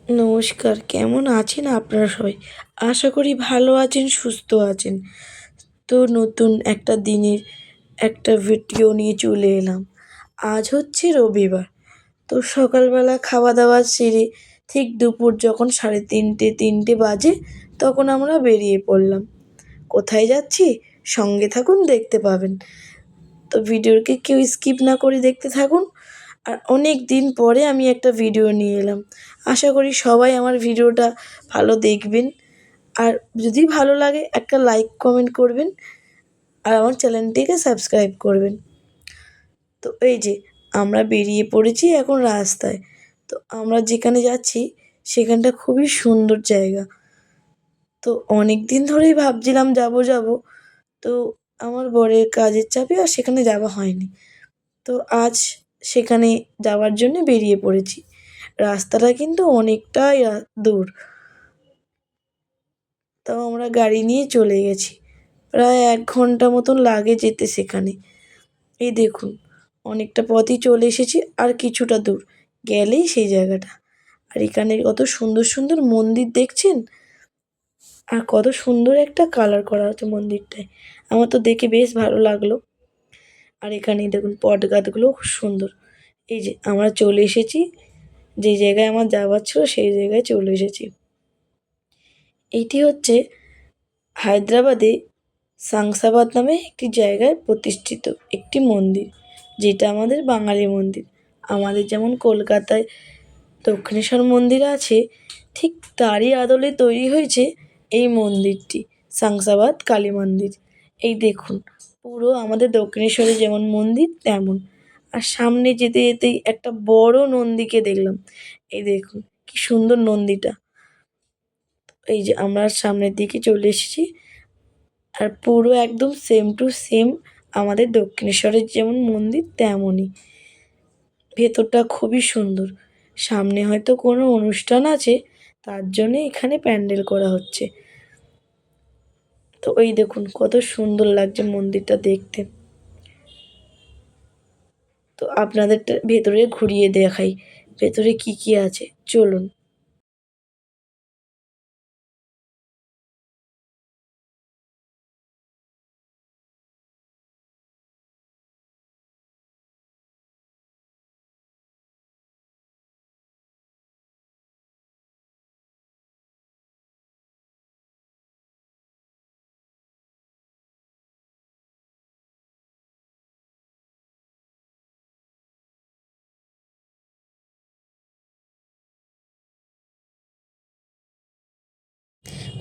নমস্কার, কেমন আছেন আপনারা সবাই? আশা করি ভালো আছেন, সুস্থ আছেন। তো নতুন একটা দিনের একটা ভিডিও নিয়ে চলে এলাম। আজ হচ্ছে রবিবার। তো সকালবেলা খাওয়া-দাওয়া সেরে ঠিক দুপুর যখন 3:30 বাজে, তখন আমরা বেরিয়ে পড়লাম। কোথায় যাচ্ছি? সঙ্গে থাকুন, দেখতে পাবেন। তো ভিডিওকে কেউ স্কিপ না করে দেখতে থাকুন। আর অনেক দিন পরে আমি একটা ভিডিও নিয়ে এলাম। আশা করি সবাই আমার ভিডিওটা ভালো দেখবেন। আর যদি ভালো লাগে একটা লাইক কমেন্ট করবেন আর আমার চ্যানেলটিকে সাবস্ক্রাইব করবেন। তো এই যে আমরা বেরিয়ে পড়েছি এখন রাস্তায়। তো আমরা যেখানে যাচ্ছি সেখানটা খুবই সুন্দর জায়গা। তো অনেক দিন ধরেই ভাবছিলাম যাবো। তো আমার বরের কাজের চাপে আর সেখানে যাওয়া হয়নি। তো আজ সেখানে যাওয়ার জন্য বেরিয়ে পড়েছি। রাস্তাটা কিন্তু অনেকটাই দূর। তাও আমরা গাড়ি নিয়ে চলে গেছি। প্রায় ১ ঘন্টা মতন লাগে যেতে সেখানে। এই দেখুন অনেকটা পথই চলে এসেছি, আর কিছুটা দূর গেলেই সেই জায়গাটা। আর এখানে কত সুন্দর মন্দির দেখছেন? আর কত সুন্দর একটা কালার করা আছে মন্দিরটায়। আমার তো দেখে বেশ ভালো লাগলো। আর এখানে দেখুন পটগাছগুলোও খুব সুন্দর। এই যে আমরা চলে এসেছি, যে জায়গায় আমার যাওয়ার ছিল সেই জায়গায় চলে এসেছি। এইটি হচ্ছে হায়দ্রাবাদে শামসাবাদ নামে একটি জায়গায় প্রতিষ্ঠিত একটি মন্দির, যেটা আমাদের বাঙালি মন্দির। আমাদের যেমন কলকাতায় দক্ষিণেশ্বর মন্দির আছে, ঠিক তারই আদলে তৈরি হয়েছে এই মন্দিরটি, শামসাবাদ কালী মন্দির। এই দেখুন পুরো আমাদের দক্ষিণেশ্বরে যেমন মন্দির তেমন। আর সামনে যেতেই একটা বড় নন্দীকে দেখলাম। এই দেখুন কি সুন্দর নন্দীটা। এই যে আমরা সামনের দিকে চলে এসেছি। আর পুরো একদম সেম টু সেম আমাদের দক্ষিণেশ্বরের যেমন মন্দির তেমনই। ভেতরটা খুবই সুন্দর। সামনে হয়তো কোনো অনুষ্ঠান আছে, তার জন্যে এখানে প্যান্ডেল করা হচ্ছে। তো এই দেখুন কত সুন্দর লাগছে মন্দিরটা দেখতে। তো আপনাদেরটা ভেতরে ঘুরিয়ে দেখাই, ভেতরে কি আছে চলুন।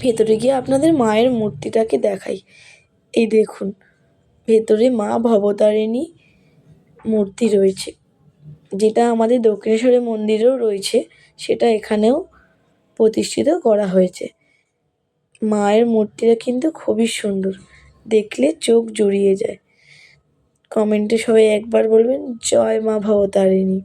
ভেতরে গিয়ে আপনাদের মায়ের মূর্তিটাকে দেখাই। এই দেখুন ভেতরে মা ভবতারিণী মূর্তি রয়েছে, যেটা আমাদের দক্ষিণেশ্বরের মন্দিরেও রয়েছে, সেটা এখানেও প্রতিষ্ঠিত করা হয়েছে। মায়ের মূর্তিটা কিন্তু খুবই সুন্দর, দেখলে চোখ জুড়িয়ে যায়। কমেন্টে সবাই একবার বলবেন জয় মা ভবতারিণী।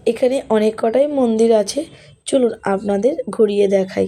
এখানে অনেক কটাই মন্দির আছে, চলুন আপনাদের ঘুরিয়ে দেখাই।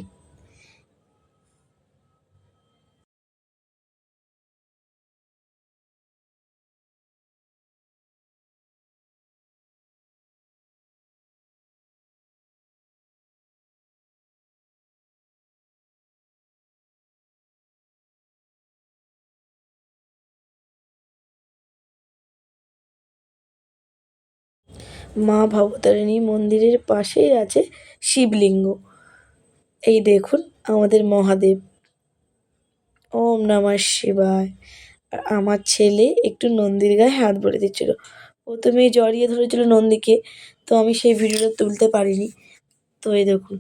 মা ভবতারিণী মন্দিরের পাশেই আছে শিবলিঙ্গ। এই দেখুন আমাদের মহাদেব। ওম নমঃ শিবায়। আর আমার ছেলে একটু নন্দীর গায়ে হাত বুলিয়ে দিচ্ছিল। প্রথমেই জড়িয়ে ধরেছিল নন্দীকে, তো আমি সেই ভিডিওটা তুলতে পারিনি। তো এই দেখুন,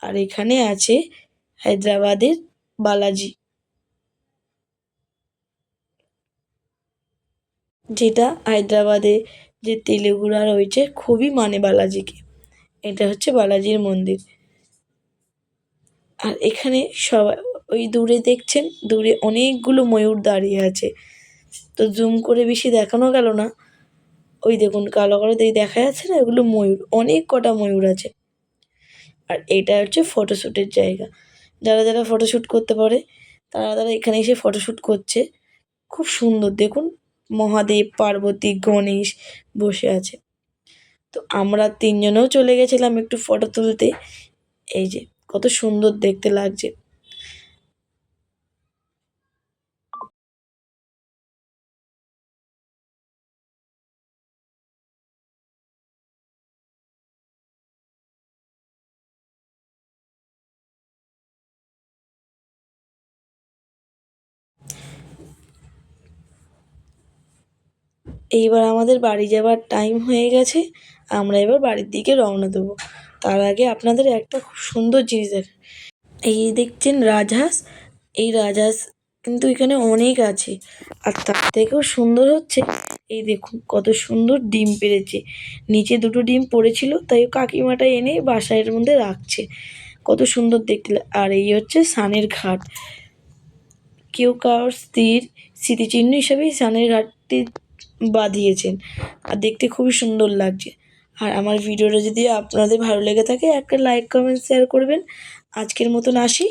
আর এখানে আছে হায়দ্রাবাদের বালাজি, যেটা হায়দ্রাবাদে যে তেলেগুরা রয়েছে খুবই মানে বালাজিকে। এটা হচ্ছে বালাজির মন্দির। আর এখানে সবাই ওই দূরে দেখছেন, দূরে অনেকগুলো ময়ূর দাঁড়িয়ে আছে। তো জুম করে বেশি দেখানো গেল না। ওই দেখুন কালো কালো দেখা যাচ্ছে না, এগুলো ময়ূর, অনেক কটা ময়ূর আছে। আর এটা হচ্ছে ফটোশ্যুটের জায়গা, যারা ফটোশ্যুট করতে পারে তারা এখানে এসে ফটোশ্যুট করছে। খুব সুন্দর দেখুন, মহাদেব, পার্বতী, গণেশ বসে আছে। তো আমরা ৩ জনেও চলে গেছিলাম একটু ফটো তুলতে। এই যে কত সুন্দর দেখতে লাগছে। এইবার আমাদের বাড়ি যাবার টাইম হয়ে গেছে। আমরা এবার বাড়ির দিকে রওনা দেবো। তার আগে আপনাদের একটা খুব সুন্দর জিনিস দেখাই। এই দেখছেন রাজহাঁস, এই রাজহাঁস কিন্তু এখানে অনেক আছে। আর তার থেকেও সুন্দর হচ্ছে, এই দেখুন কত সুন্দর ডিম পেড়েছে। নিচে 2টো ডিম পড়েছিল, তাই কাকিমাটা এনে বাসায়ের মধ্যে রাখছে। কত সুন্দর দেখতে আর এই হচ্ছে সানের ঘাট। কেউ কারোর স্মৃতিচিহ্ন হিসাবেই সানের ঘাটটি বাঁধিয়েছেন। আর দেখতে খুবই সুন্দর লাগছে। আর আমার ভিডিওটা যদি আপনাদের ভালো লেগে থাকে, একটা লাইক, কমেন্ট, শেয়ার করবেন। আজকের মতন আসি।